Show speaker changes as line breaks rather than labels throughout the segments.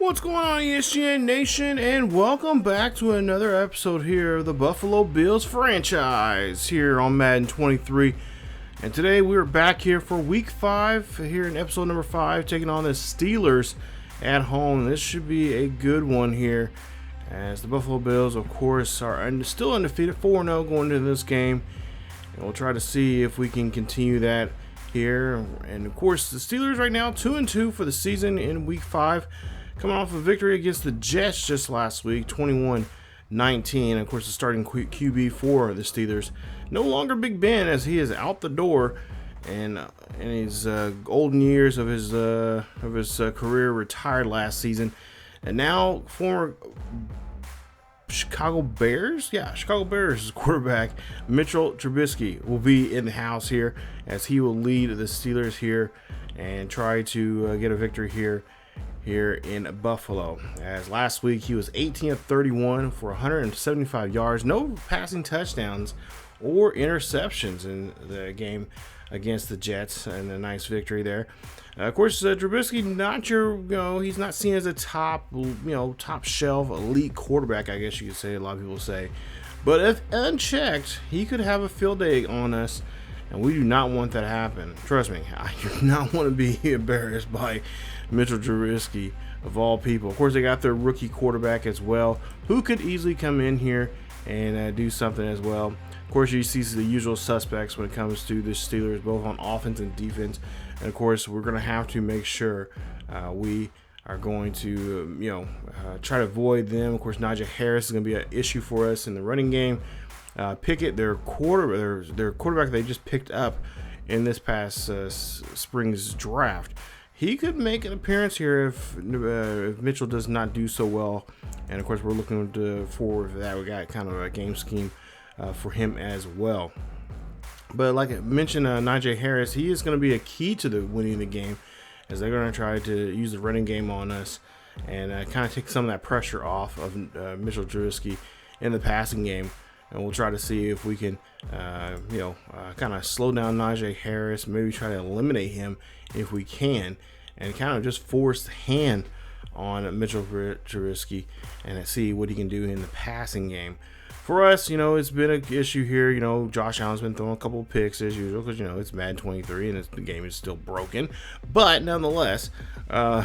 What's going on, ESGN Nation, and welcome back to another episode here of the Buffalo Bills franchise here on Madden 23. And today we're back here for week 5 here in episode number 5, taking on the Steelers at home. This should be a good one here, as the Buffalo Bills, of course, are still undefeated, 4-0 going into this game. And we'll try to see if we can continue that here. And of course, the Steelers right now 2-2 for the season in week 5. Coming off a victory against the Jets just last week, 21-19. Of course, the starting QB for the Steelers, no longer Big Ben, as he is out the door, and in his golden years of his career, retired last season, and now former Chicago Bears quarterback Mitchell Trubisky will be in the house here, as he will lead the Steelers here and try to get a victory here in Buffalo. As last week he was 18 of 31 for 175 yards, no passing touchdowns or interceptions in the game against the Jets, and a nice victory there. Of course, Trubisky, he's not seen as a top shelf elite quarterback, I guess you could say. A lot of people say, but if unchecked, he could have a field day on us. And we do not want that to happen. Trust me, I do not want to be embarrassed by Mitchell Trubisky, of all people. Of course, they got their rookie quarterback as well, who could easily come in here and do something as well. Of course, you see the usual suspects when it comes to the Steelers, both on offense and defense. And of course, we're going to have to make sure we are going to, try to avoid them. Of course, Najee Harris is going to be an issue for us in the running game. Pickett, their quarterback they just picked up in this past spring's draft, he could make an appearance here if Mitchell does not do so well. And of course, we're looking forward to that. We got kind of a game scheme for him as well. But like I mentioned, Najee Harris, he is going to be a key to winning the game, as they're going to try to use the running game on us and kind of take some of that pressure off of Mitchell Trubisky in the passing game. And we'll try to see if we can, kind of slow down Najee Harris, maybe try to eliminate him if we can, and kind of just force the hand on Mitchell Trubisky and see what he can do in the passing game. For us, it's been an issue here. Josh Allen's been throwing a couple of picks as usual because, it's Madden 23 and the game is still broken. But nonetheless, for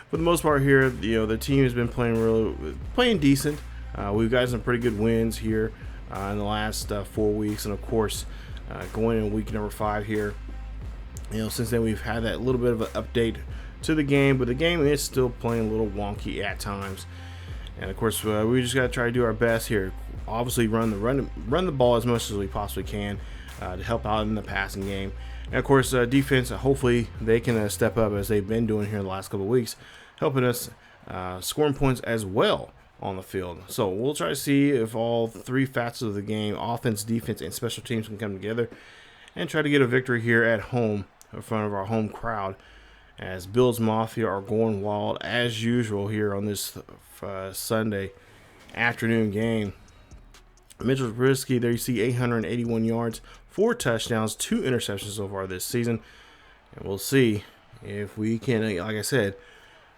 the most part here, the team has been playing decent. We've got some pretty good wins here in the last 4 weeks, and of course, going in week number 5 here. Since then we've had that little bit of an update to the game, but the game is still playing a little wonky at times. And of course, we just got to try to do our best here. Obviously, run the ball as much as we possibly can to help out in the passing game. And of course, defense. Hopefully, they can step up as they've been doing here the last couple of weeks, helping us scoring points as well on the field. So we'll try to see if all 3 facets of the game, offense, defense, and special teams, can come together and try to get a victory here at home in front of our home crowd, as Bills Mafia are going wild as usual here on this Sunday afternoon game. Mitchell Trubisky, there you see 881 yards, 4 touchdowns, 2 interceptions so far this season. And we'll see if we can, like I said,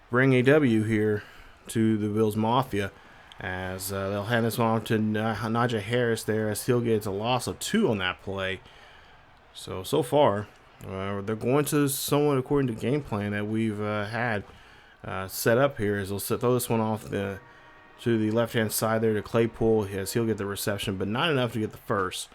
bring a W here to the Bills Mafia, as they'll hand this one off to Najee Harris there, as he'll get a loss of 2 on that play. So far, they're going to somewhat according to game plan that we've had set up here, as they'll throw this one off to the left-hand side there to Claypool, as he'll get the reception, but not enough to get the first.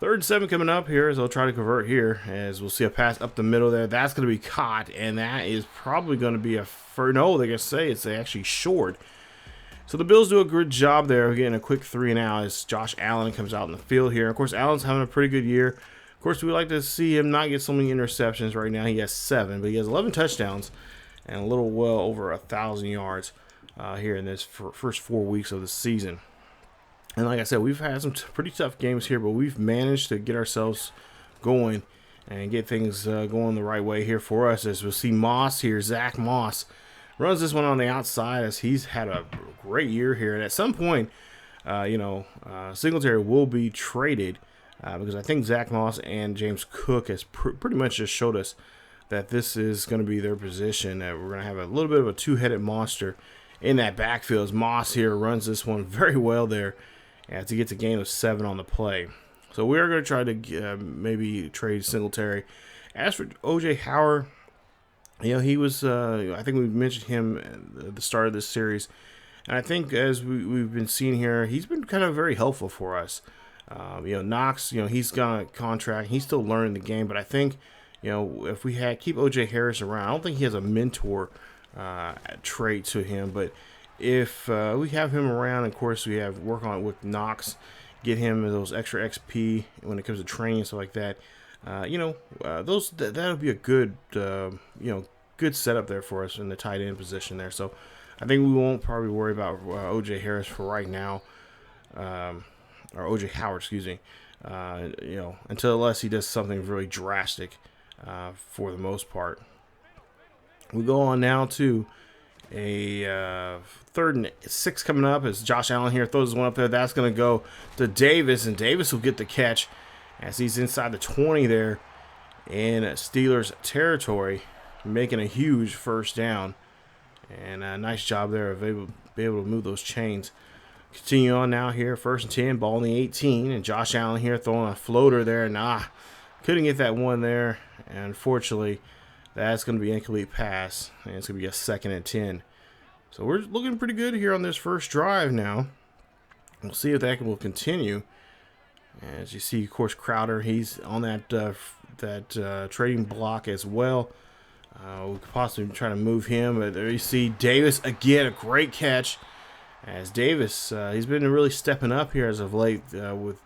3rd and 7 coming up here, as they'll try to convert here, as we'll see a pass up the middle there. That's going to be caught, and that is probably going to be they're going to say it's actually short. So the Bills do a good job there of getting a quick 3 and out as Josh Allen comes out in the field here. Of course, Allen's having a pretty good year. Of course, we like to see him not get so many interceptions. Right now he has 7, but he has 11 touchdowns and a little well over 1,000 yards here in this first 4 weeks of the season. And like I said, we've had some pretty tough games here, but we've managed to get ourselves going and get things going the right way here for us. As we'll see Moss here, Zach Moss runs this one on the outside, as he's had a great year here. And at some point, Singletary will be traded because I think Zach Moss and James Cook has pretty much just showed us that this is going to be their position, that we're going to have a little bit of a two-headed monster in that backfield. As Moss here runs this one very well there as he gets a gain of 7 on the play. So we are going to try to maybe trade Singletary. As for O.J. Howard, he was, I think we mentioned him at the start of this series. And I think as we've been seeing here, he's been kind of very helpful for us. Knox, he's got a contract. He's still learning the game. But I think, if we keep O.J. Harris around, I don't think he has a mentor trait to him. But if we have him around, of course, we have work on it with Knox, get him those extra XP when it comes to training and stuff like that. That'll be a good, good setup there for us in the tight end position there. So I think we won't probably worry about O.J. Harris for right now, or O.J. Howard, excuse me, unless he does something really drastic for the most part. We go on now to a 3rd and 6 coming up as Josh Allen here throws one up there. That's going to go to Davis, and Davis will get the catch as he's inside the 20 there in Steelers territory, making a huge first down. And a nice job there of be able to move those chains. Continue on now here, 1st and 10, ball in the 18, and Josh Allen here throwing a floater there, and couldn't get that one there. And unfortunately, that's going to be an incomplete pass, and it's going to be a 2nd and 10. So we're looking pretty good here on this first drive now. We'll see if that will continue. As you see, of course, Crowder, he's on that trading block as well. We could possibly try to move him. But there you see Davis again, a great catch. As Davis, he's been really stepping up here as of late with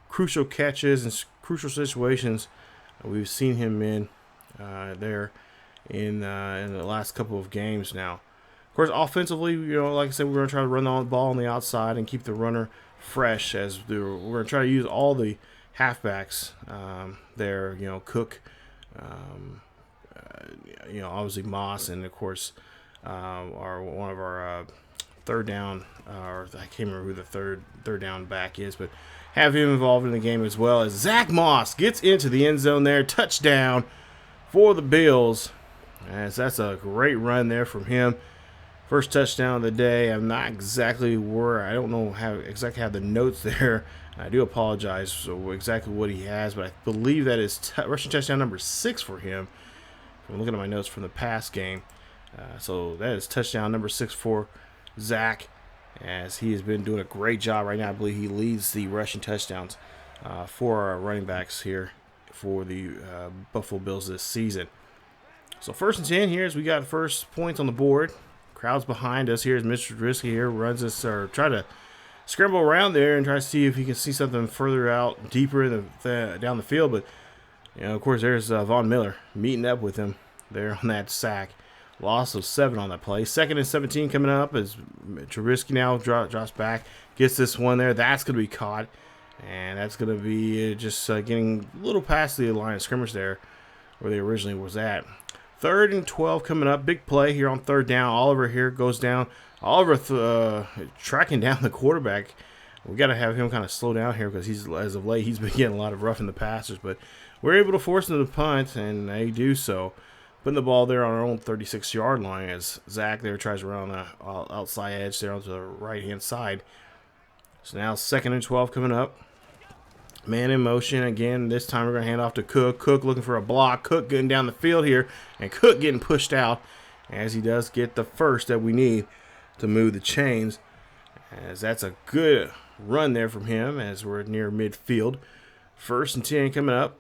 crucial catches and crucial situations. We've seen him in there in the last couple of games now. Of course, offensively, like I said, we're going to try to run the ball on the outside and keep the runner fresh. As we're going to try to use all the halfbacks there. Cook. Obviously Moss, and of course, one of our third down, or I can't remember who the third down back is, but have him involved in the game as well. As Zach Moss gets into the end zone there, touchdown for the Bills. As that's a great run there from him. First touchdown of the day. I'm not exactly I don't know how exactly have the notes there. I do apologize for exactly what he has, but I believe that is rushing touchdown number 6 for him. I'm looking at my notes from the past game. So that is touchdown number 6 for Zach, as he has been doing a great job right now. I believe he leads the rushing touchdowns for our running backs here for the Buffalo Bills this season. So 1st and 10 here as we got first points on the board. Crowd's behind us here as Mr. Trubisky here runs us, or try to scramble around there and try to see if he can see something further out, deeper in down the field. But of course, there's Von Miller meeting up with him there on that sack. Loss of 7 on that play. 2nd and 17 coming up as Trubisky now drops back, gets this one there. That's going to be caught, and that's going to be just getting a little past the line of scrimmage there where they originally was at. 3rd and 12 coming up. Big play here on 3rd down. Oliver here goes down. Oliver tracking down the quarterback. We got to have him kind of slow down here because as of late he's been getting a lot of roughing the passers, but we're able to force him to punt, and they do so. Putting the ball there on our own 36-yard line as Zach there tries to run on the outside edge there onto the right-hand side. So now 2nd and 12 coming up. Man in motion again. This time we're going to hand off to Cook. Cook looking for a block. Cook getting down the field here, and Cook getting pushed out as he does get the first that we need to move the chains. As that's a good run there from him as we're near midfield. 1st and 10 coming up.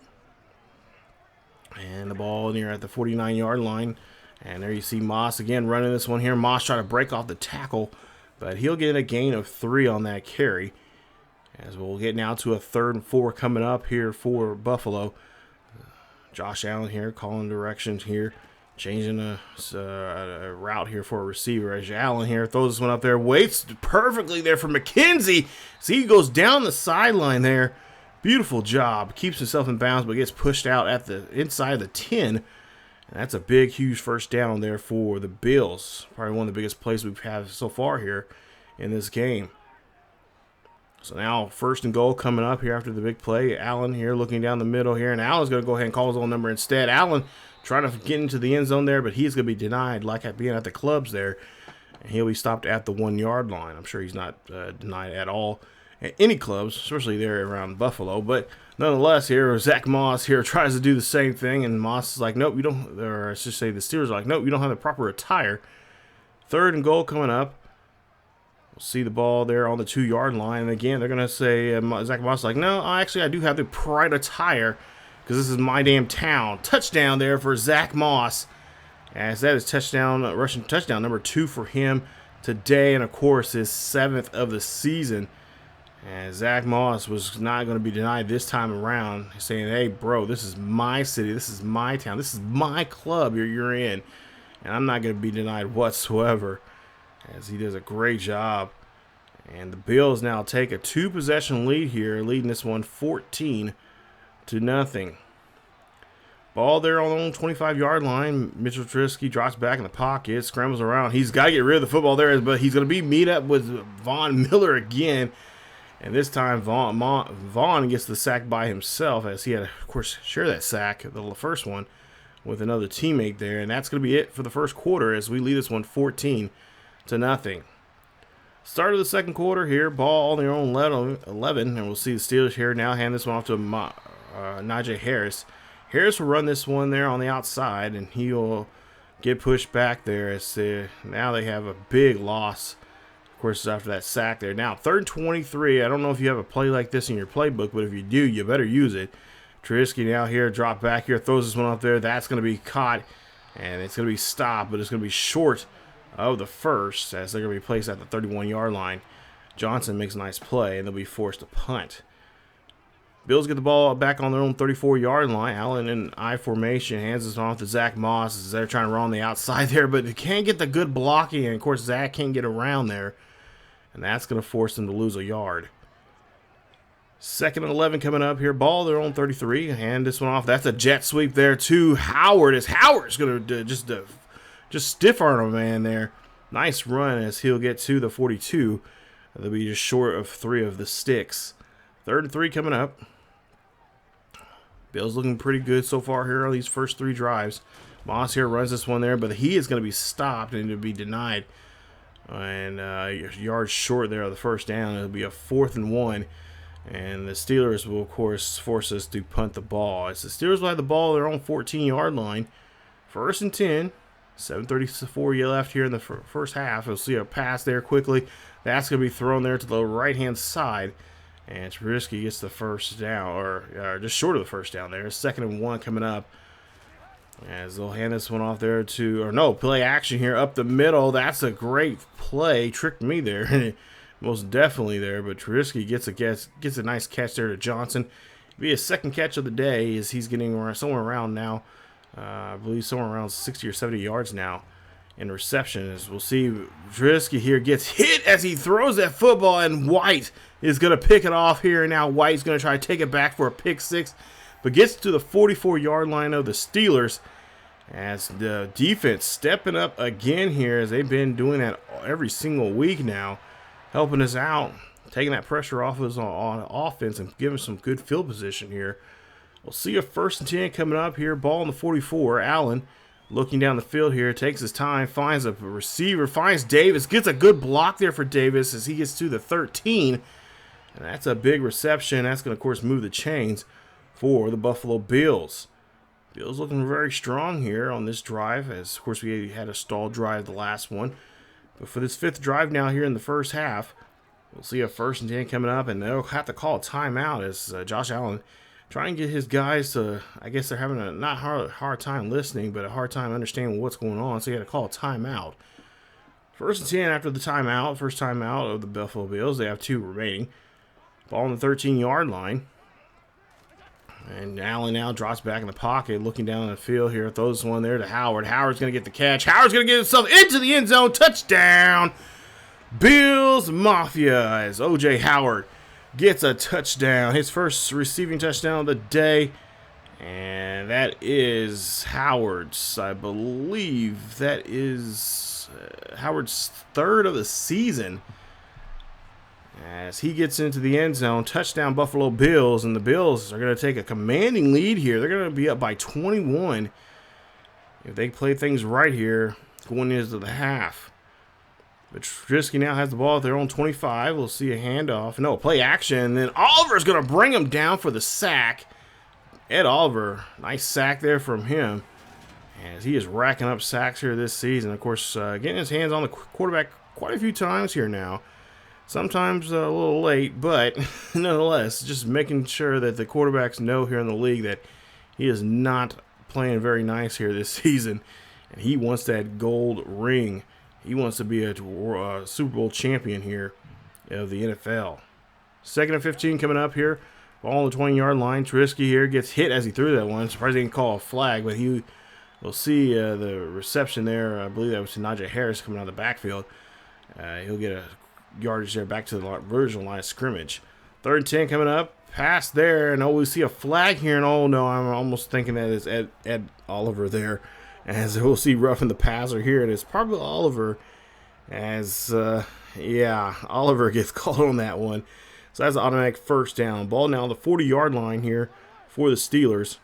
And the ball near at the 49-yard line. And there you see Moss again running this one here. Moss trying to break off the tackle, but he'll get a gain of 3 on that carry. As we'll get now to a 3rd and 4 coming up here for Buffalo. Josh Allen here calling directions here. Changing a route here for a receiver. As Allen here throws this one up there. Waits perfectly there for McKenzie. See, he goes down the sideline there. Beautiful job. Keeps himself in bounds, but gets pushed out at the inside of the 10. And that's a big, huge first down there for the Bills. Probably one of the biggest plays we've had so far here in this game. So now 1st and goal coming up here after the big play. Allen here looking down the middle here, and Allen's going to go ahead and call his own number instead. Allen trying to get into the end zone there, but he's going to be denied like at being at the clubs there. And he'll be stopped at the 1 yard line. I'm sure he's not denied at all at any clubs, especially there around Buffalo. But nonetheless, here, Zach Moss here tries to do the same thing, and Moss is like, nope, you don't, or I should say the Steelers are like, nope, you don't have the proper attire. 3rd and goal coming up. We'll see the ball there on the 2 yard line. And again, they're going to say, Zach Moss is like, no, actually, I do have the right attire because this is my damn town. Touchdown there for Zach Moss. As that is touchdown, rushing touchdown number 2 for him today, and of course his 7th of the season. And Zach Moss was not going to be denied this time around, saying, hey, bro, this is my city, this is my town, this is my club you're in, and I'm not going to be denied whatsoever, as he does a great job. And the Bills now take a 2-possession lead here, leading this one 14-0. Ball there on the own 25-yard line. Mitchell Trubisky drops back in the pocket, scrambles around. He's got to get rid of the football there, but he's going to be meet up with Von Miller again. And this time, Vaughn gets the sack by himself, as he had, of course, share that sack, the first one, with another teammate there. And that's going to be it for the first quarter as we lead this one 14-0. Start of the second quarter here. Ball on their own 11, and we'll see the Steelers here now hand this one off to Najee Harris. Harris will run this one there on the outside, and he'll get pushed back there. As now they have a big loss, of course, after that sack there. Now, 3rd and 23. I don't know if you have a play like this in your playbook, but if you do, you better use it. Trubisky now here, drop back here, throws this one up there. That's going to be caught, and it's going to be stopped, but it's going to be short of the first, as they're going to be placed at the 31-yard line. Johnson makes a nice play, and they'll be forced to punt. Bills get the ball back on their own 34-yard line. Allen in I formation hands this off to Zach Moss as they're trying to run on the outside there, but they can't get the good blocking, and of course Zach can't get around there, and that's going to force them to lose a yard. 2nd and 11 coming up here. Ball their own 33. Hand this one off. That's a jet sweep there to Howard, as Howard's going to just stiff arm a man there. Nice run as he'll get to the 42. They'll be just short of 3 of the sticks. 3rd and 3 coming up. Bills looking pretty good so far here on these first 3 drives. Moss here runs this one there, but he is going to be stopped and to be denied. And yards short there of the first down. It'll be a 4th and 1. And the Steelers will, of course, force us to punt the ball. As the Steelers will have the ball their own 14-yard line. 1st and 10. 7:34 left here in the first half. We'll see a pass there quickly. That's going to be thrown there to the right-hand side. And Trubisky gets the first down, or just short of the first down there. 2nd and 1 coming up. As they'll hand this one off there to, play action here up the middle. That's a great play. Tricked me there. Most definitely there. But Trubisky gets a nice catch there to Johnson. It'll be his 2nd catch of the day as he's getting somewhere around now. I believe somewhere around 60 or 70 yards now in reception. As we'll see, Trubisky here gets hit as he throws that football, and White is going to pick it off here. Now White's going to try to take it back for a pick 6, but gets to the 44-yard line of the Steelers, as the defense stepping up again here, as they've been doing that every single week now, helping us out, taking that pressure off us on offense and giving some good field position here. We'll see a 1st and 10 coming up here. Ball on the 44. Allen looking down the field here, takes his time, finds a receiver, finds Davis, gets a good block there for Davis as he gets to the 13. And that's a big reception. That's going to, of course, move the chains for the Buffalo Bills. Bills looking very strong here on this drive, as, of course, we had a stall drive the last one. But for this 5th drive now here in the first half, we'll see a 1st and 10 coming up, and they'll have to call a timeout as Josh Allen trying to get his guys to, I guess they're having a not hard time listening, but a hard time understanding what's going on, so he had to call a timeout. 1st and 10 after the timeout, first timeout of the Buffalo Bills. They have 2 remaining. Ball on the 13-yard line. And Allen now drops back in the pocket, looking down the field here, throws one there to Howard. Howard's going to get the catch. Howard's going to get himself into the end zone. Touchdown, Bills Mafia, as O.J. Howard gets a touchdown, his first receiving touchdown of the day, and that is Howard's. I believe that is Howard's 3rd of the season, as he gets into the end zone. Touchdown Buffalo Bills, and the Bills are going to take a commanding lead here. They're going to be up by 21 if they play things right here going into the half. But Trubisky now has the ball at their own 25. We'll see a handoff. No, play action. And then Oliver's going to bring him down for the sack. Ed Oliver, nice sack there from him, as he is racking up sacks here this season. Of course, getting his hands on the quarterback quite a few times here now. Sometimes a little late, but nonetheless, just making sure that the quarterbacks know here in the league that he is not playing very nice here this season, and he wants that gold ring. He wants to be a Super Bowl champion here of the NFL. 2nd and 15 coming up here. Ball on the 20-yard line. Trubisky here gets hit as he threw that one. Surprised he didn't call a flag, but he will see the reception there. I believe that was to Najee Harris coming out of the backfield. He'll get a yardage there back to the original line of scrimmage. 3rd and 10 coming up. Pass there, and we see a flag here. And oh no, I'm almost thinking that it's Ed Oliver there. As we'll see roughing the passer here. It is probably Oliver. As, Oliver gets called on that one. So that's an automatic first down. Ball now on the 40-yard line here for the Steelers.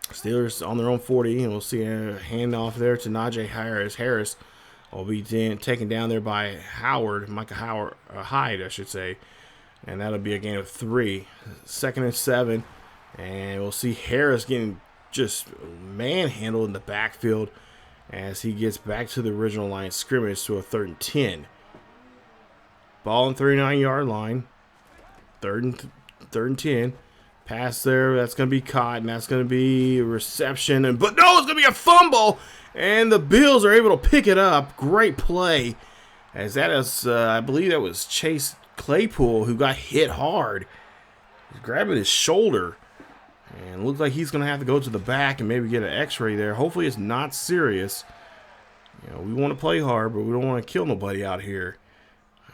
Steelers on their own 40, and we'll see a handoff there to Najee Harris. Harris will be taken down there by Micah Hyde, I should say. And that'll be a gain of 3. 2nd and 7. And we'll see Harris getting just manhandled in the backfield as he gets back to the original line of scrimmage to a 3rd and 10. Ball on 39-yard line. 3rd and 10. Pass there. That's going to be caught, and that's going to be a reception. But no, it's going to be a fumble, and the Bills are able to pick it up. Great play. As that is, I believe that was Chase Claypool who got hit hard. He's grabbing his shoulder, and looks like he's going to have to go to the back and maybe get an x-ray there. Hopefully it's not serious. You know, we want to play hard, but we don't want to kill nobody out here.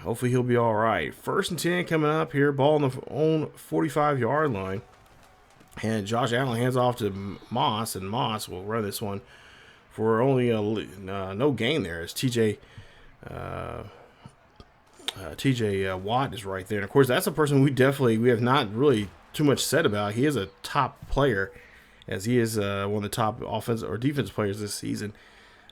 Hopefully he'll be all right. 1st and 10 coming up here. Ball on the own 45-yard line. And Josh Allen hands off to Moss, and Moss will run this one for only no gain there. As TJ Watt is right there. And, of course, that's a person we have not really too much said about. He is a top player, as he is one of the top offensive or defensive players this season.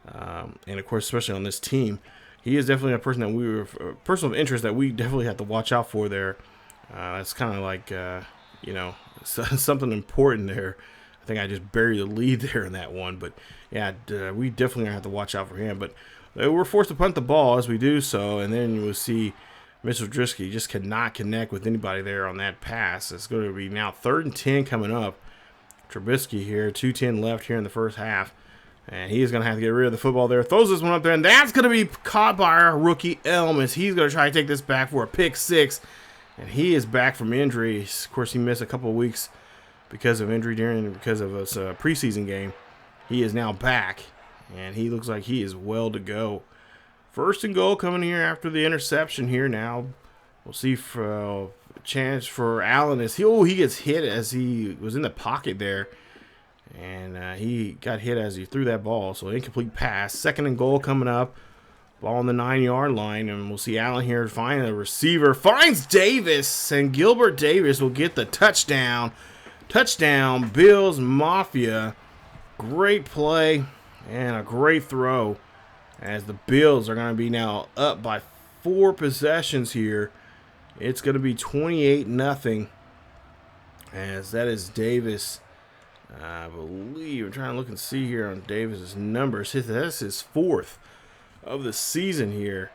And, of course, especially on this team. He is definitely a person of interest that we definitely have to watch out for there. It's kind of like, something important there. I think I just buried the lead there in that one. But, yeah, we definitely have to watch out for him. But we're forced to punt the ball as we do so. And then you will see Mitch Trubisky just cannot connect with anybody there on that pass. It's going to be now 3rd and 10 coming up. Trubisky here, 2:10 left here in the first half. And he's going to have to get rid of the football there. Throws this one up there, and that's going to be caught by our rookie Elm, as he's going to try to take this back for a pick 6. And he is back from injury. Of course, he missed a couple of weeks because of injury because of a preseason game. He is now back, and he looks like he is well to go. 1st and goal coming here after the interception here now. We'll see for a chance for Allen as he gets hit as he was in the pocket there. And he got hit as he threw that ball, so incomplete pass. 2nd and goal coming up. Ball on the 9-yard line, and we'll see Allen here find a receiver. Finds Davis, and Gilbert Davis will get the touchdown. Touchdown, Bills Mafia. Great play and a great throw, as the Bills are going to be now up by 4 possessions here. It's going to be 28-0, as that is Davis. I believe, I'm trying to look and see here on Davis's numbers. That's his 4th of the season here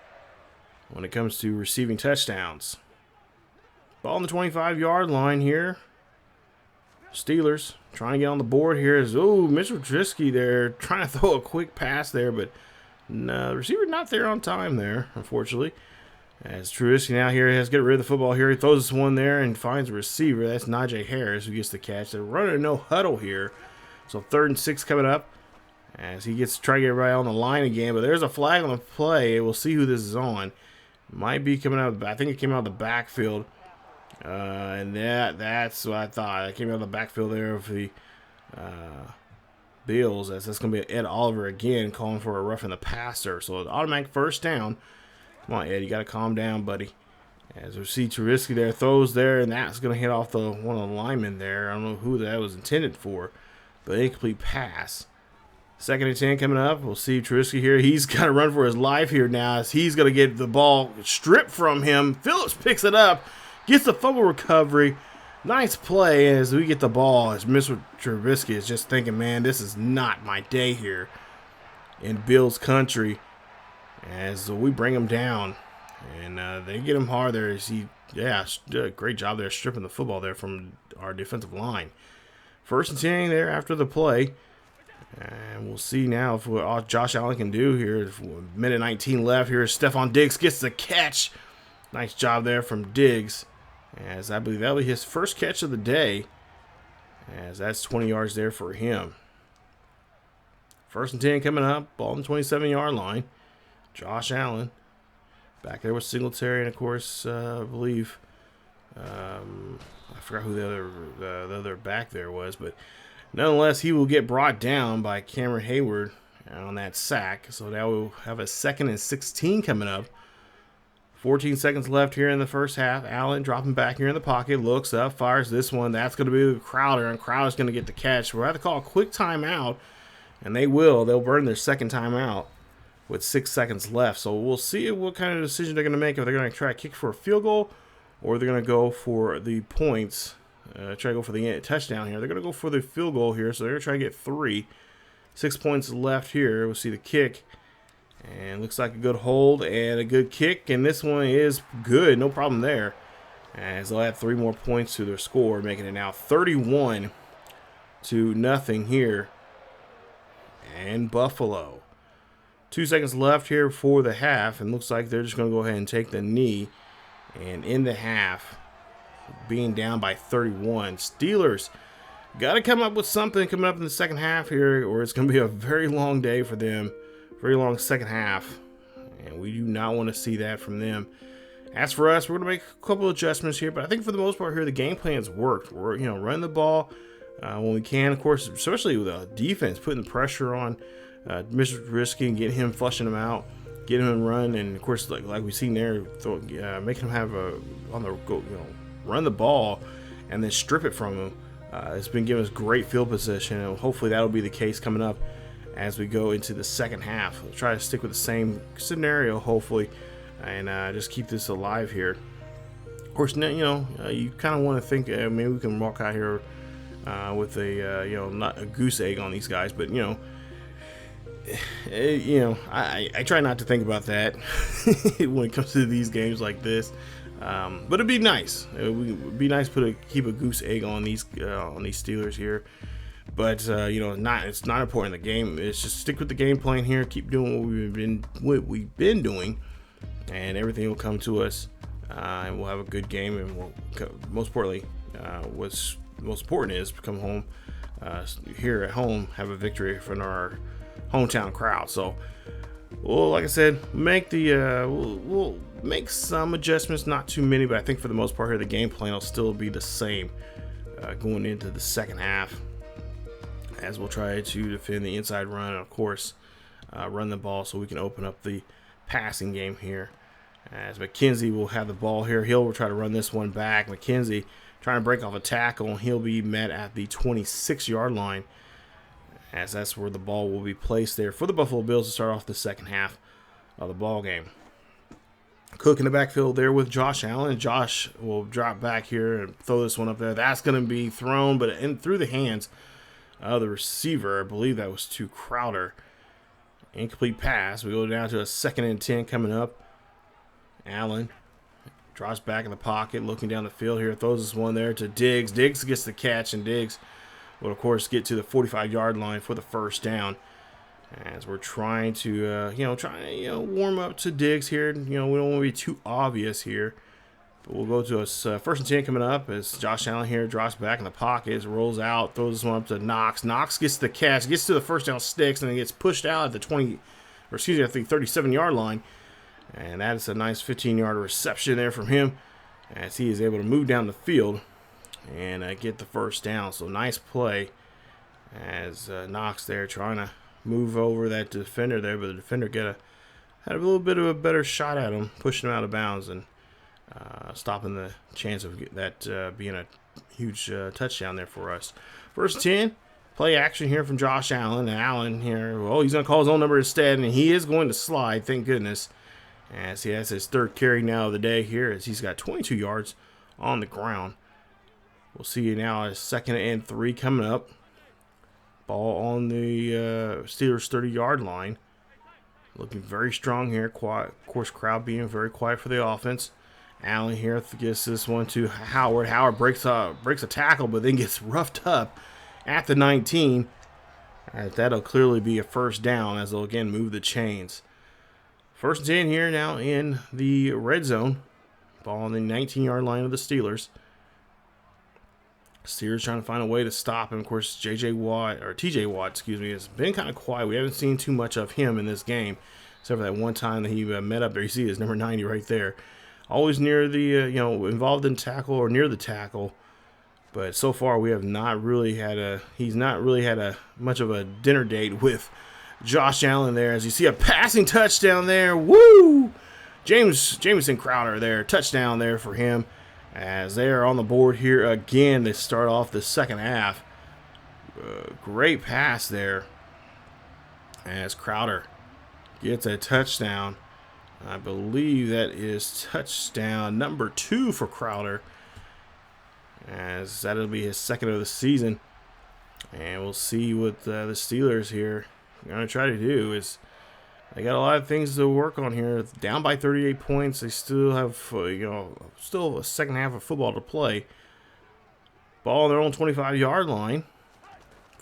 when it comes to receiving touchdowns. Ball on the 25-yard line here. Steelers trying to get on the board here. Mitchell Trubisky there trying to throw a quick pass there, but no, the receiver not there on time there, unfortunately. As Trubisky now here has to get rid of the football here. He throws this one there and finds a receiver. That's Najee Harris who gets the catch. They're running a no huddle here. So 3rd and 6 coming up as he gets to try to get right on the line again. But there's a flag on the play. We'll see who this is on. Might be coming out. I think it came out of the backfield. And that's what I thought. It came out of the backfield there of the Bills. That's going to be Ed Oliver again calling for a roughing the passer. So an automatic first down. Come on, Ed, you got to calm down, buddy. As we see Trubisky there, throws there, and that's going to hit off one of the linemen there. I don't know who that was intended for, but incomplete pass. 2nd and 10 coming up. We'll see Trubisky here. He's got to run for his life here now as he's going to get the ball stripped from him. Phillips picks it up, gets the fumble recovery. Nice play as we get the ball. As Mr. Trubisky is just thinking, man, this is not my day here in Bills country. As we bring him down. And they get him hard there. Did a great job there stripping the football there from our defensive line. 1st and 10 there after the play. And we'll see now if what Josh Allen can do here. Minute 19 left here. Stephon Diggs gets the catch. Nice job there from Diggs. As I believe that'll be his first catch of the day. As that's 20 yards there for him. 1st and 10 coming up. Ball on the 27-yard line. Josh Allen. Back there with Singletary. And, of course, I believe I forgot who the other back there was. But nonetheless, he will get brought down by Cameron Hayward on that sack. So now we'll have a 2nd and 16 coming up. 14 seconds left here in the first half. Allen dropping back here in the pocket. Looks up. Fires this one. That's going to be Crowder. And Crowder's going to get the catch. We'll have to call a quick timeout. And they will. They'll burn their 2nd timeout with 6 seconds left. So we'll see what kind of decision they're going to make. If they're going to try to kick for a field goal or they're going to go for the points. Try to go for the touchdown here. They're going to go for the field goal here. So they're going to try to get 3. 6 points left here. We'll see the kick. And looks like a good hold and a good kick. And this one is good. No problem there. As they'll add 3 more points to their score, making it now 31-0 here. And Buffalo. 2 seconds left here for the half. And looks like they're just going to go ahead and take the knee. And in the half, being down by 31. Steelers got to come up with something coming up in the second half here, or it's going to be a very long day for them. Very long second half, and we do not want to see that from them. As for us, we're going to make a couple of adjustments here, but I think for the most part here, the game plan's worked. We're running the ball when we can, of course, especially with the defense, putting the pressure on Mr. Trubisky and getting him, flushing him out, getting him run, and of course, like we've seen there, making him have run the ball and then strip it from him. It's been giving us great field position, and hopefully that'll be the case coming up as we go into the second half. We'll try to stick with the same scenario, hopefully, and just keep this alive here. Of course, you kind of want to think maybe we can walk out here with a, not a goose egg on these guys, but I try not to think about that when it comes to these games like this. But it'd be nice. It would be nice to keep a goose egg on these Steelers here. But it's not important in the game. It's just stick with the game plan here. Keep doing what we've been doing, and everything will come to us. And we'll have a good game. And we'll, most importantly, what's most important is come home here at home, have a victory from our hometown crowd. So, well, like I said, we'll make some adjustments, not too many, but I think for the most part here, the game plan will still be the same going into the second half. As we'll try to defend the inside run, and of course, run the ball so we can open up the passing game here. As McKenzie will have the ball here, will try to run this one back. McKenzie trying to break off a tackle, and he'll be met at the 26-yard line, as that's where the ball will be placed there for the Buffalo Bills to start off the second half of the ball game. Cook in the backfield there with Josh Allen. Josh will drop back here and throw this one up there. That's going to be thrown, but through the hands the receiver. I believe that was to Crowder. Incomplete pass. We go down to a 2nd and 10 coming up. Allen drops back in the pocket, looking down the field here. Throws this one there to Diggs. Diggs gets the catch, and Diggs will, of course, get to the 45-yard line for the first down. As we're trying to, warm up to Diggs here. We don't want to be too obvious here. But we'll go to us 1st and 10 coming up as Josh Allen here drops back in the pocket, rolls out, throws this one up to Knox. Knox gets the catch, gets to the first down sticks, and then gets pushed out at the 37-yard line. And that is a nice 15-yard reception there from him as he is able to move down the field and get the first down. So nice play as Knox there trying to move over that defender there, but the defender had a little bit of a better shot at him, pushing him out of bounds and stopping the chance of that being a huge touchdown there for us. 1st and 10, play action here from Josh Allen. And Allen here, well, he's going to call his own number instead, and he is going to slide, thank goodness. As he has his third carry now of the day here, as he's got 22 yards on the ground. We'll see you now as 2nd and 3 coming up. Ball on the Steelers 30-yard line. Looking very strong here. Quiet, of course, crowd being very quiet for the offense. Allen here gets this one to Howard. Howard breaks a tackle, but then gets roughed up at the 19. That'll clearly be a first down as they'll again move the chains. 1st and 10 here now in the red zone. Ball on the 19-yard line of the Steelers. Steelers trying to find a way to stop him. Of course, TJ Watt, has been kind of quiet. We haven't seen too much of him in this game, except for that one time that he met up there. You see his number 90 right there. Always near the, involved in tackle or near the tackle. But so far, we have not really had he's not really had much of a dinner date with Josh Allen there. As you see a passing touchdown there. Woo! Jamison Crowder there. Touchdown there for him. As they are on the board here again to start off the second half. Great pass there. As Crowder gets a touchdown. I believe that is touchdown number 2 for Crowder. As that'll be his 2nd of the season. And we'll see what the Steelers here are going to try to do. Is they got a lot of things to work on here. Down by 38 points. They still have, still a second half of football to play. Ball on their own 25-yard line.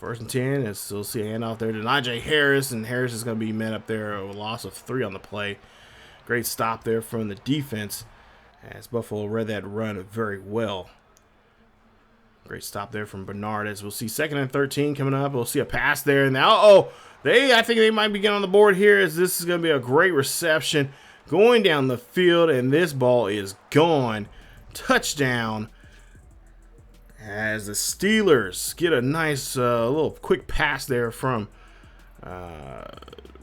1st and 10. As we'll see a handoff there to Najee Harris. And Harris is going to be met up there. A loss of 3 on the play. Great stop there from the defense. As Buffalo read that run very well. Great stop there from Bernard. As we'll see 2nd and 13 coming up. We'll see a pass there. And now, I think they might be getting on the board here, as this is going to be a great reception going down the field, and this ball is gone. Touchdown. As the Steelers get a nice little quick pass there from,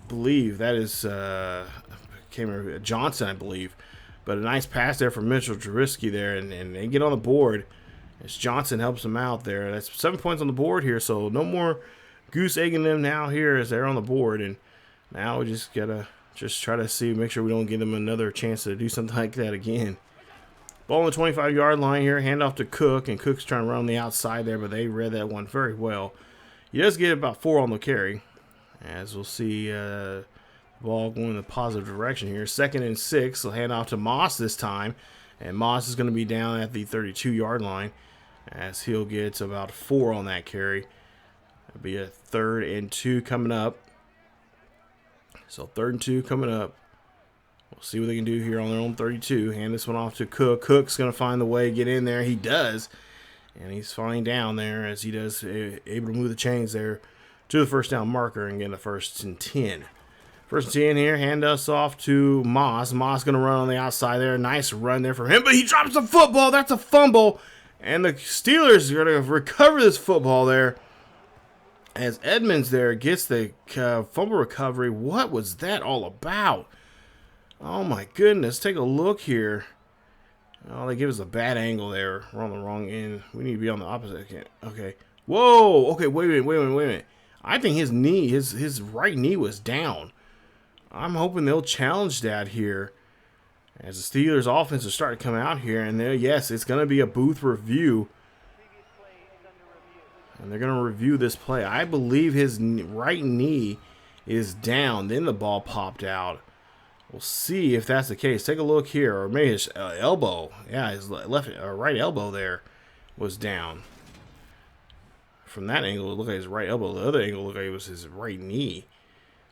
believe that is Johnson, I believe. But a nice pass there from Mitchell Trubisky there, and they get on the board as Johnson helps them out there. That's 7 points on the board here, so no more goose egging them now here as they're on the board. And now we just gotta try to make sure we don't give them another chance to do something like that again. Ball on the 25-yard line here, handoff to Cook, and Cook's trying to run on the outside there, but they read that one very well. He does get about 4 on the carry, as we'll see the ball going in the positive direction here. 2nd and 6, they'll hand off to Moss this time, and Moss is going to be down at the 32-yard line, as he'll get about 4 on that carry. It'll be a 3rd and 2 coming up. So 3rd and 2 coming up. We'll see what they can do here on their own 32. Hand this one off to Cook. Cook's going to find the way to get in there. He does. And he's falling down there as he does, able to move the chains there to the first down marker and get a 1st and 10. 1st and 10 here. Hand us off to Moss. Moss going to run on the outside there. Nice run there from him, but he drops the football. That's a fumble. And the Steelers are going to recover this football there. As Edmonds there gets the fumble recovery. What was that all about? Oh my goodness. Take a look here. Oh, they give us a bad angle there. We're on the wrong end. We need to be on the opposite end. Okay. Whoa. Okay, wait a minute. I think his knee, his right knee was down. I'm hoping they'll challenge that here. As the Steelers offense is starting to come out here. And yes, it's going to be a booth review. And they're going to review this play. I believe his right knee is down. Then the ball popped out. We'll see if that's the case. Take a look here. Or maybe his elbow. Yeah, his right elbow there was down. From that angle, it looked like his right elbow. The other angle looked like it was his right knee.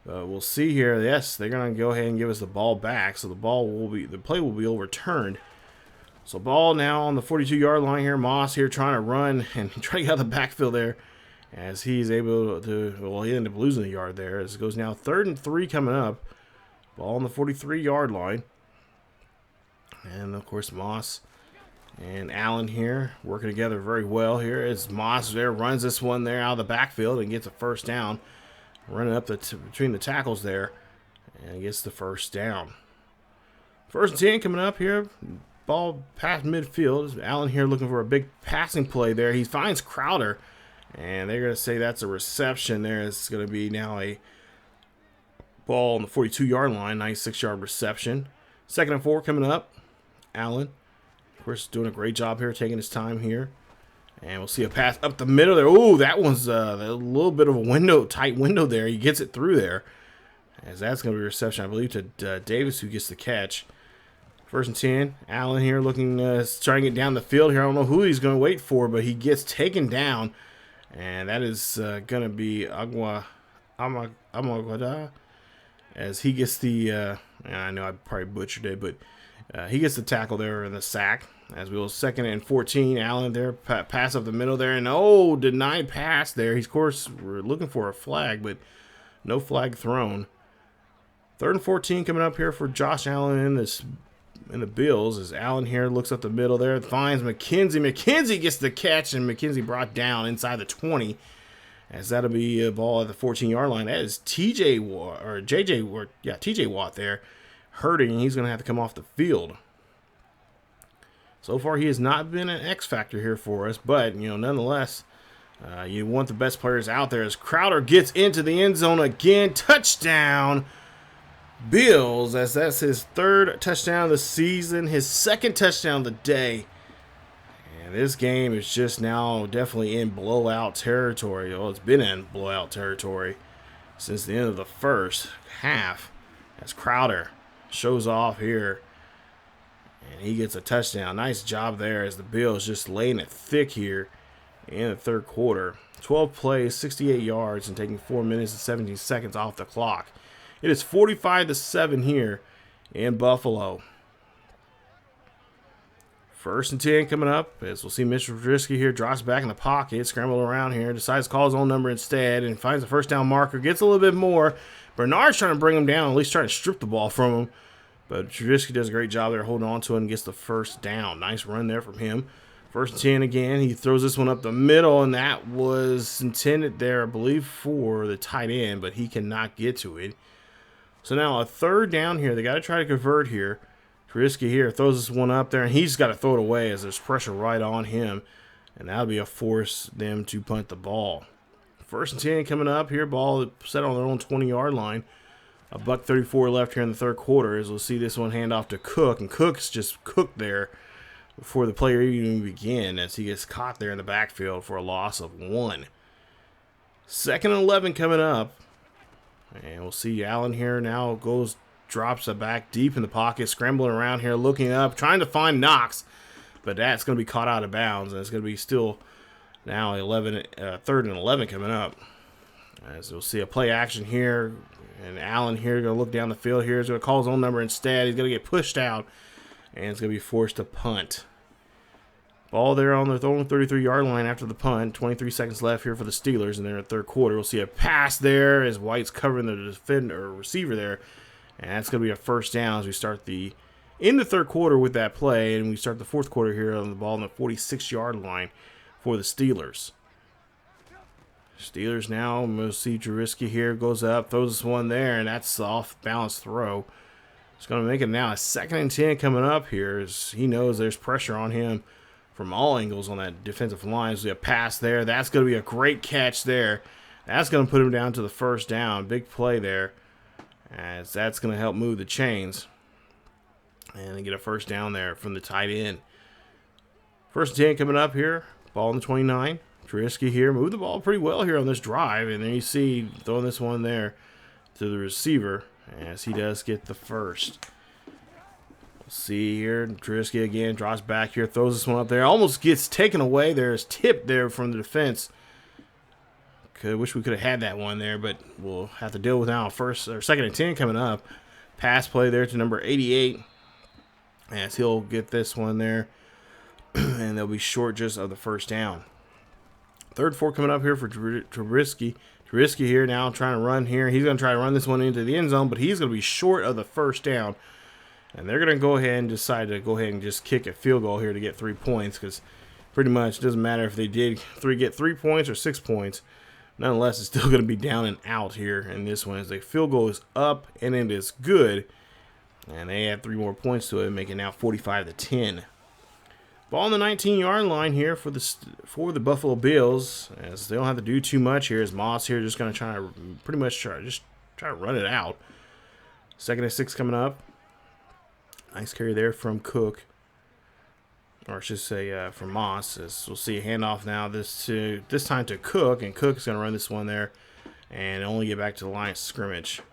We'll see here. Yes, they're going to go ahead and give us the ball back. So the play will be overturned. So ball now on the 42-yard line here. Moss here trying to run and try to get out of the backfield there. As he's able to, well, he ended up losing a yard there. As it goes now 3rd and 3 coming up. Ball on the 43-yard line. And, of course, Moss and Allen here working together very well here. As Moss there runs this one there out of the backfield and gets a 1st down. Running up between the tackles there. And gets the 1st down. 1st and 10 coming up here. Ball past midfield. Allen here looking for a big passing play there. He finds Crowder. And they're going to say that's a reception there. It's going to be now a ball on the 42-yard line. Nice 6-yard reception. 2nd and 4 coming up. Allen, of course, doing a great job here, taking his time here. And we'll see a pass up the middle there. Oh, that one's a little bit of a tight window there. He gets it through there. As that's going to be a reception, I believe, to Davis, who gets the catch. 1st and 10. Allen here looking, trying to get down the field here. I don't know who he's going to wait for, but he gets taken down. And that is going to be Amagwada. As he gets the, I know I probably butchered it, but he gets the tackle there in the sack. As we will 2nd and 14. Allen there, pass up the middle there. And denied pass there. He's, of course, we're looking for a flag, but no flag thrown. 3rd and 14 coming up here for Josh Allen in the Bills. As Allen here looks up the middle there, finds McKenzie. McKenzie gets the catch, and McKenzie brought down inside the 20. As that'll be a ball at the 14-yard line. That is TJ Watt there hurting, and he's going to have to come off the field. So far, he has not been an X factor here for us, but nonetheless, you want the best players out there. As Crowder gets into the end zone again, touchdown Bills, as that's his 3rd touchdown of the season, his 2nd touchdown of the day. And this game is just now definitely in blowout territory. Well, it's been in blowout territory since the end of the first half. As Crowder shows off here, and he gets a touchdown. Nice job there as the Bills just laying it thick here in the 3rd quarter. 12 plays, 68 yards, and taking 4 minutes and 17 seconds off the clock. It is 45-7 here in Buffalo. 1st and 10 coming up, as we'll see Mitch Trubisky here, drops back in the pocket, scramble around here, decides to call his own number instead, and finds a 1st down marker, gets a little bit more. Bernard's trying to bring him down, at least trying to strip the ball from him. But Trubisky does a great job there holding on to it and gets the 1st down. Nice run there from him. 1st and 10 again. He throws this one up the middle, and that was intended there, I believe, for the tight end, but he cannot get to it. So now a 3rd down here. They got to try to convert here. Trubisky here throws this one up there, and he's got to throw it away as there's pressure right on him. And that'll be a force them to punt the ball. 1st and 10 coming up here. Ball set on their own 20-yard line. $1:34 left here in the 3rd quarter, as we'll see this one hand off to Cook. And Cook's just cooked there before the play even began, as he gets caught there in the backfield for a loss of 1. 2nd and 11 coming up. And we'll see Allen here now drops it back deep in the pocket, scrambling around here, looking up, trying to find Knox. But that's going to be caught out of bounds, and it's going to be still now 3rd and 11 coming up. As we'll see a play action here, and Allen here going to look down the field here. He's going to call his own number instead. He's going to get pushed out, and it's going to be forced to punt. Ball there on their own 33-yard line after the punt. 23 seconds left here for the Steelers in their 3rd quarter. We'll see a pass there as White's covering the defender or receiver there. And that's going to be a 1st down as we start in the 3rd quarter with that play. And we start the 4th quarter here on the ball on the 46-yard line for the Steelers. Steelers now, we'll see Trubisky here, goes up, throws this one there, and that's the off-balance throw. It's going to make it now a 2nd and 10 coming up here, as he knows there's pressure on him from all angles on that defensive line. So a pass there. That's going to be a great catch there. That's going to put him down to the 1st down. Big play there, as that's going to help move the chains. And they get a 1st down there from the tight end. 1st and 10 coming up here. Ball on the 29. Trubisky here moved the ball pretty well here on this drive. And then you see throwing this one there to the receiver, as he does get the 1st. See here, Trubisky again drops back here, throws this one up there, almost gets taken away. There's tipped there from the defense. Wish we could have had that one there, but we'll have to deal with now. 2nd and 10 coming up. Pass play there to number 88, as he'll get this one there, and they'll be short just of the 1st down. 3rd 4 coming up here for Trubisky. Trubisky here now trying to run here. He's going to try to run this one into the end zone, but he's going to be short of the 1st down. And they're going to go ahead and decide to go ahead and just kick a field goal here to get 3 points, because pretty much it doesn't matter if they did get 3 points or 6 points. Nonetheless, it's still going to be down and out here in this one, as the field goal is up and it is good. And they add 3 more points to it, making it now 45-10. Ball on the 19-yard line here for the Buffalo Bills, as they don't have to do too much here. As Moss here just going to try to run it out. 2nd and 6 coming up. Nice carry there from Cook, or I should say from Moss. As we'll see a handoff now. This time to Cook, and Cook's going to run this one there, and only get back to the line of scrimmage.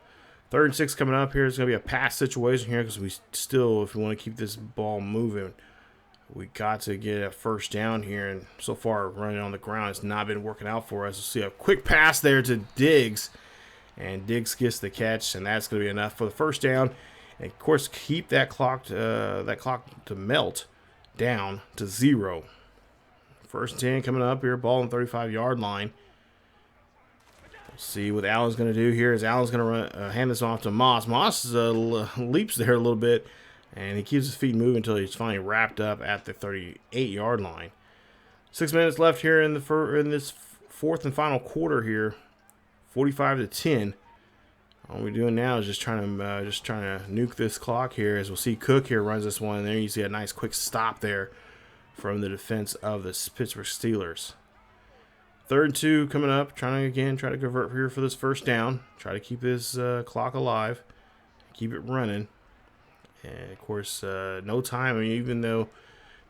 3rd and 6 coming up here. It's going to be a pass situation here because we still, if we want to keep this ball moving, we got to get a first down here, and so far running on the ground has not been working out for us. We'll see a quick pass there to Diggs, and Diggs gets the catch, and that's going to be enough for the first down. And of course, keep that clock to melt down to 0. 1st and 10 coming up here. Ball on the 35-yard line. We'll see what Allen's going to do here. As Allen's going to hand this off to Moss. Moss leaps there a little bit, and he keeps his feet moving until he's finally wrapped up at the 38-yard line. 6 minutes left here in this 4th and final quarter here. 45-10. All we're doing now is just trying to nuke this clock here. As we'll see, Cook here runs this one, and there you see a nice quick stop there from the defense of the Pittsburgh Steelers. 3rd and 2 coming up. Try to convert here for this first down. Try to keep this clock alive. Keep it running. And, of course, no time. I mean, even though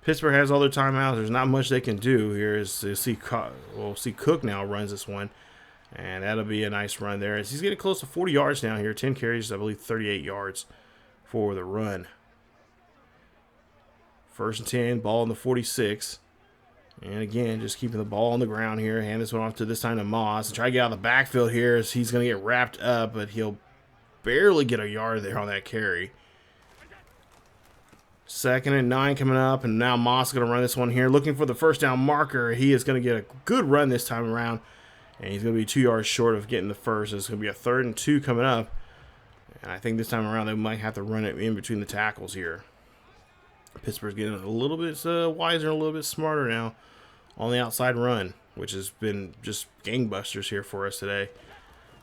Pittsburgh has all their timeouts, there's not much they can do here. We'll see Cook now runs this one. And that'll be a nice run there. As he's getting close to 40 yards now here. 10 carries, I believe 38 yards for the run. 1st and 10, ball on the 46. And again, just keeping the ball on the ground here. Hand this one off to this time to Moss. And try to get out of the backfield here as he's going to get wrapped up, but he'll barely get a yard there on that carry. 2nd and 9 coming up, and now Moss is going to run this one here. Looking for the first down marker. He is going to get a good run this time around, and he's going to be 2 yards short of getting the first. It's going to be a 3rd and 2 coming up, and I think this time around they might have to run it in between the tackles here. Pittsburgh's getting a little bit wiser and a little bit smarter now on the outside run, which has been just gangbusters here for us today.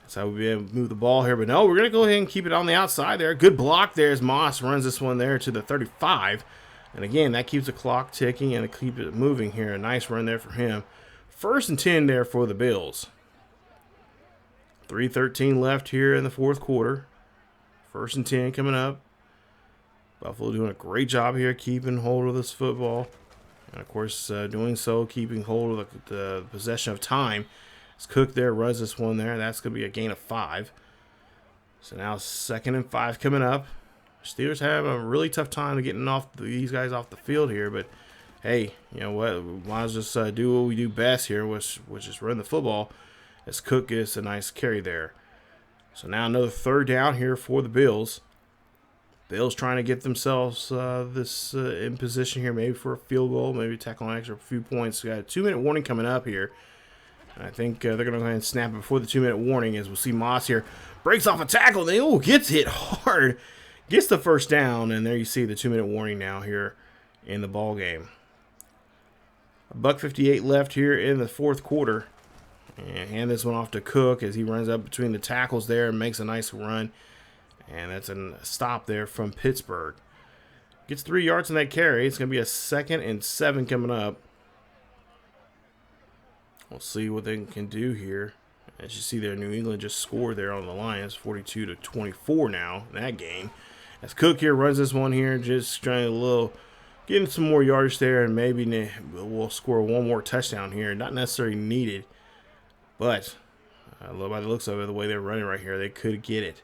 That's how we'll be able to move the ball here. But no, we're going to go ahead and keep it on the outside there. Good block there as Moss runs this one there to the 35. And again, that keeps the clock ticking and it keeps it moving here. A nice run there for him. 1st and 10 there for the Bills. 3:13 left here in the 4th quarter. 1st and 10 coming up. Buffalo doing a great job here keeping hold of this football. And, of course, doing so, keeping hold of the possession of time. As Cook there runs this one there. That's going to be a gain of 5. So now 2nd and 5 coming up. Steelers have a really tough time getting these guys off the field here. But, hey, you know what? We might as well just do what we do best here, which is run the football. As Cook gets a nice carry there. So now another 3rd down here for the Bills. Bills trying to get themselves in position here, maybe for a field goal, maybe tackle an extra few points. We got a 2-minute warning coming up here. I think they're going to go ahead and snap it before the 2-minute warning, as we'll see Moss here breaks off a tackle. And then, gets hit hard. Gets the first down, and there you see the 2-minute warning now here in the ball game. $1:58 left here in the 4th quarter. And hand this one off to Cook as he runs up between the tackles there and makes a nice run. And that's a stop there from Pittsburgh. Gets 3 yards on that carry. It's going to be a 2nd and 7 coming up. We'll see what they can do here. As you see there, New England just scored there on the Lions, 42-24 now in that game. As Cook here runs this one here, just trying getting some more yards there, and maybe we'll score one more touchdown here. Not necessarily needed, but by the looks of it, the way they're running right here, they could get it.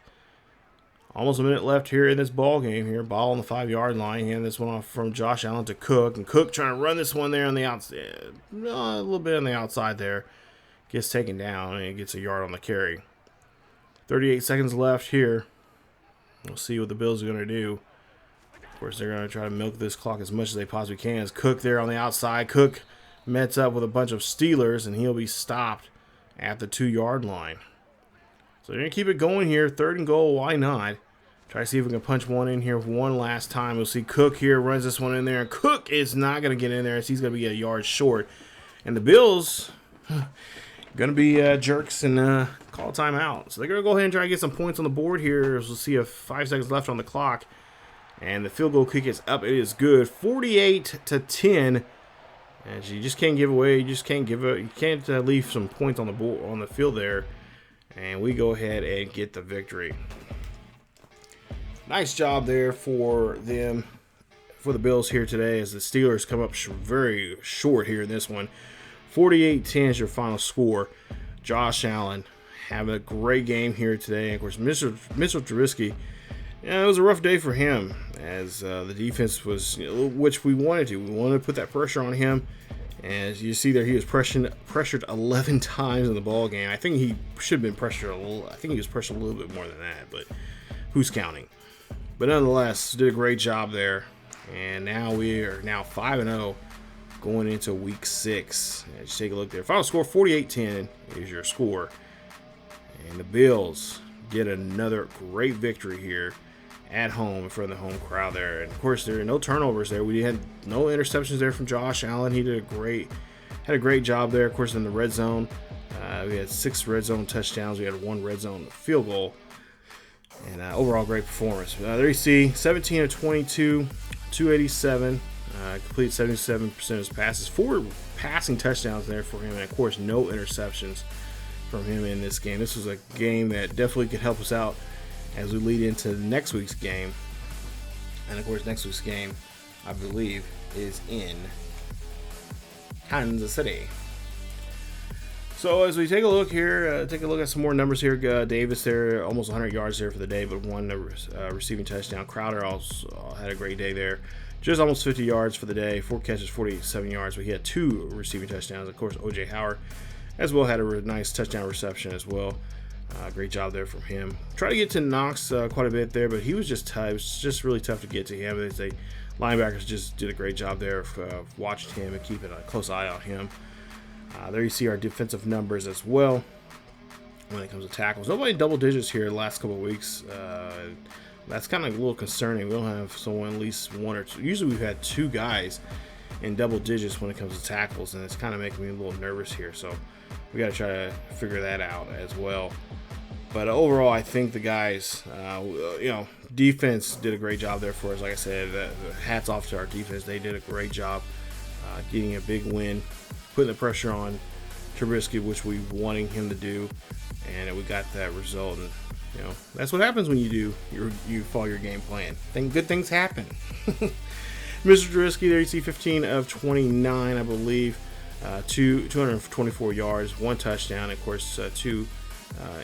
Almost a minute left here in this ball game here. Ball on the 5-yard line. Hand this one off from Josh Allen to Cook. And Cook trying to run this one there on the outside. A little bit on the outside there. Gets taken down and he gets a yard on the carry. 38 seconds left here. We'll see what the Bills are going to do. Of course, they're going to try to milk this clock as much as they possibly can. As Cook there on the outside. Cook mets up with a bunch of Steelers and he'll be stopped at the 2-yard line. So they're going to keep it going here. 3rd and goal, why not? Try to see if we can punch one in here one last time. We'll see Cook here runs this one in there. And Cook is not going to get in there as he's going to be a yard short. And the Bills going to be jerks and call a timeout. So they're going to go ahead and try to get some points on the board here. We'll see if 5 seconds left on the clock. And the field goal kick is up. It is good. 48-10. And you just can't give away. You just can't give it. You can't leave some points on the board, on the field there. And we go ahead and get the victory. Nice job there for them, for the Bills here today, as the Steelers come up very short here in this one. 48-10 is your final score. Josh Allen having a great game here today. And of course, Mitchell Trubisky, it was a rough day for him, as the defense was, which we wanted to. We wanted to put that pressure on him. And as you see there, he was pressured 11 times in the ball game. I think he should have been pressured a little. I think he was pressured a little bit more than that, but who's counting? But nonetheless, did a great job there. And now we are 5-0 going into week 6. Just take a look there. Final score 48-10 is your score. And the Bills get another great victory here at home in front of the home crowd there. And of course, there are no turnovers there. We had no interceptions there from Josh Allen. He had a great job there. Of course, in the red zone, we had 6 red zone touchdowns. We had 1 red zone field goal. And overall, great performance. There you see, 17 of 22, 287, completed 77% of his passes. 4 passing touchdowns there for him, and of course, no interceptions from him in this game. This was a game that definitely could help us out as we lead into next week's game. And of course, next week's game, I believe, is in Kansas City. So as we take a look here, take a look at some more numbers here. Davis there, almost 100 yards there for the day, but 1 receiving touchdown. Crowder also had a great day there. Just almost 50 yards for the day, 4 catches, 47 yards, but he had 2 receiving touchdowns. Of course, O.J. Howard as well had a nice touchdown reception as well. Great job there from him. Tried to get to Knox quite a bit there, but he was just tough. It was just really tough to get to him. The linebackers just did a great job there of watching him and keeping a close eye on him. There you see our defensive numbers as well when it comes to tackles. Nobody in double digits here the last couple of weeks. That's kind of a little concerning. We don't have someone, at least 1 or 2. Usually we've had 2 guys in double digits when it comes to tackles, and it's kind of making me a little nervous here. So we got to try to figure that out as well. But overall, I think the guys, defense did a great job there for us. Like I said, hats off to our defense. They did a great job getting a big win, putting the pressure on Trubisky, which we wanting him to do, and we got that result. And that's what happens when you follow your game plan. Good things happen. Mr. Trubisky, there you see 15 of 29, I believe, 224 yards, 1 touchdown, of course, 2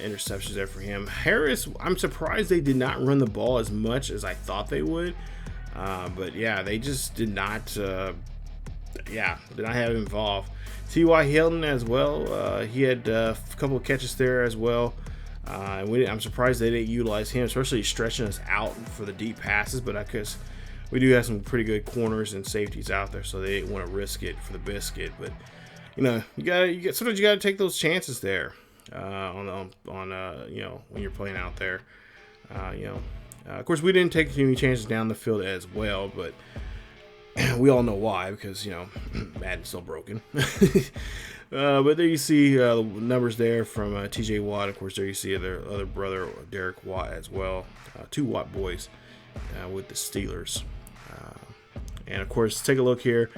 interceptions there for him. Harris, I'm surprised they did not run the ball as much as I thought they would, but yeah, they just did not have him involved. T.Y. Hilton as well, he had a couple of catches there as well. I'm surprised they didn't utilize him, especially stretching us out for the deep passes, but I guess we do have some pretty good corners and safeties out there, so they didn't want to risk it for the biscuit. But sometimes you gotta take those chances there when you're playing out there. Of course, we didn't take any chances down the field as well, but we all know why, because Madden's still broken. But there you see the numbers there from T.J. Watt. Of course, there you see their other brother, Derek Watt, as well. 2 Watt boys with the Steelers. And of course, take a look here.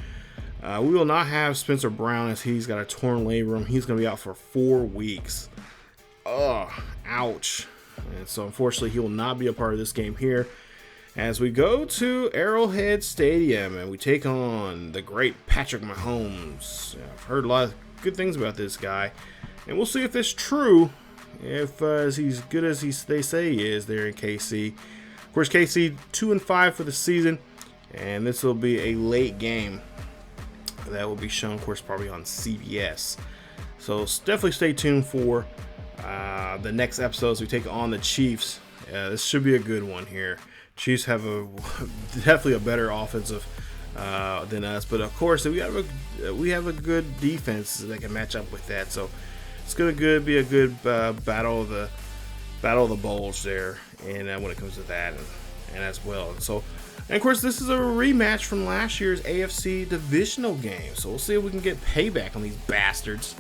We will not have Spencer Brown, as he's got a torn labrum. He's going to be out for 4 weeks. Ouch. And so, unfortunately, he will not be a part of this game here, as we go to Arrowhead Stadium and we take on the great Patrick Mahomes. I've heard a lot of good things about this guy, and we'll see if it's true, if he's good as they say he is there in KC. Of course, KC 2-5 for the season, and this will be a late game that will be shown, of course, probably on CBS. So definitely stay tuned for the next episodes. We take on the Chiefs. This should be a good one here. Chiefs have definitely a better offensive than us, but of course we have a good defense that can match up with that. So it's gonna be a good battle of the bulge there, and when it comes to that, and as well. And of course, this is a rematch from last year's AFC divisional game. So we'll see if we can get payback on these bastards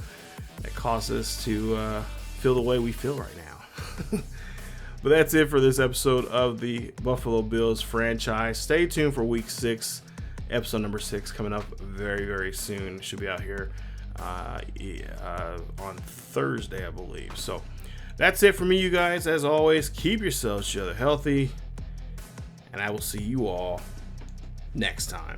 that caused us to feel the way we feel right now. But that's it for this episode of the Buffalo Bills franchise. Stay tuned for week 6, episode number 6, coming up very, very soon. Should be out here on Thursday, I believe. So that's it for me, you guys. As always, keep yourselves, each other healthy, and I will see you all next time.